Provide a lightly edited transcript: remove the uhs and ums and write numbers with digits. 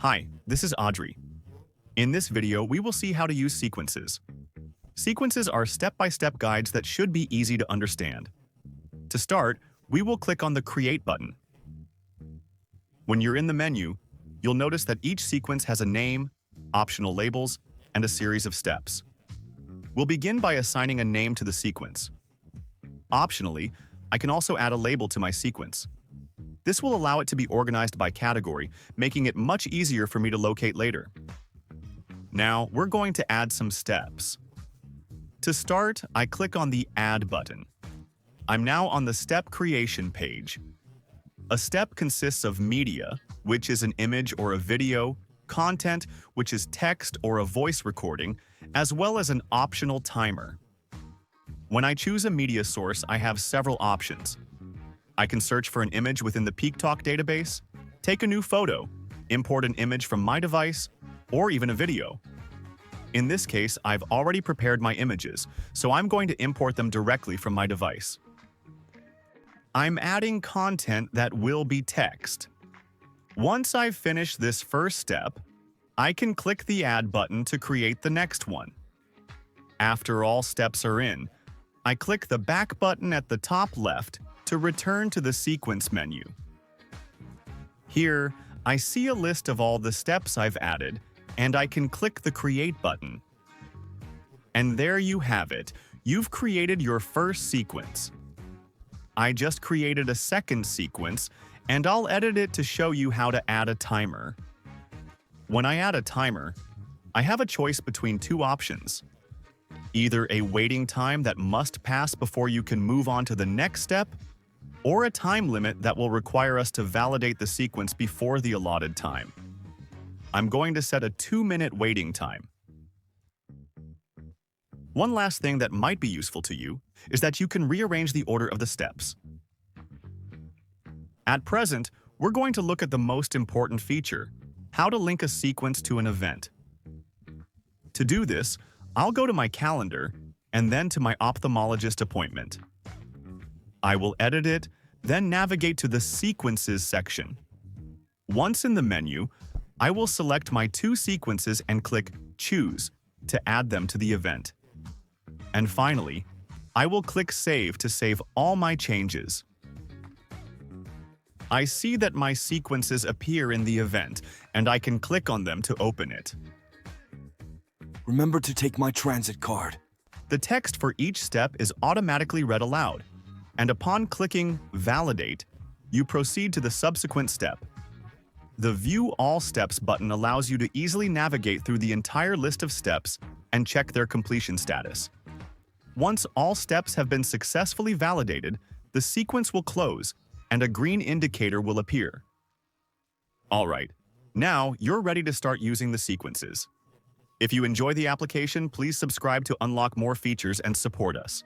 Hi, this is Audrey. In this video, we will see how to use sequences. Sequences are step-by-step guides that should be easy to understand. To start, we will click on the Create button. When you're in the menu, you'll notice that each sequence has a name, optional labels, and a series of steps. We'll begin by assigning a name to the sequence. Optionally, I can also add a label to my sequence. This will allow it to be organized by category, making it much easier for me to locate later. Now, we're going to add some steps. To start, I click on the Add button. I'm now on the step creation page. A step consists of media, which is an image or a video, content, which is text or a voice recording, as well as an optional timer. When I choose a media source, I have several options. I can search for an image within the Pictalk database, take a new photo, import an image from my device, or even a video. In this case, I've already prepared my images, so I'm going to import them directly from my device. I'm adding content that will be text. Once I've finished this first step, I can click the Add button to create the next one. After all steps are in, I click the Back button at the top left to return to the sequence menu. Here, I see a list of all the steps I've added, and I can click the Create button. And there you have it. You've created your first sequence. I just created a second sequence, and I'll edit it to show you how to add a timer. When I add a timer, I have a choice between two options. Either a waiting time that must pass before you can move on to the next step, or a time limit that will require us to validate the sequence before the allotted time. I'm going to set a 2-minute waiting time. One last thing that might be useful to you is that you can rearrange the order of the steps. At present, we're going to look at the most important feature, how to link a sequence to an event. To do this, I'll go to my calendar and then to my ophthalmologist appointment. I will edit it, then navigate to the Sequences section. Once in the menu, I will select my two sequences and click Choose to add them to the event. And finally, I will click Save to save all my changes. I see that my sequences appear in the event, and I can click on them to open it. Remember to take my transit card. The text for each step is automatically read aloud, and upon clicking Validate, you proceed to the subsequent step. The View All Steps button allows you to easily navigate through the entire list of steps and check their completion status. Once all steps have been successfully validated, the sequence will close and a green indicator will appear. Alright, now you're ready to start using the sequences. If you enjoy the application, please subscribe to unlock more features and support us.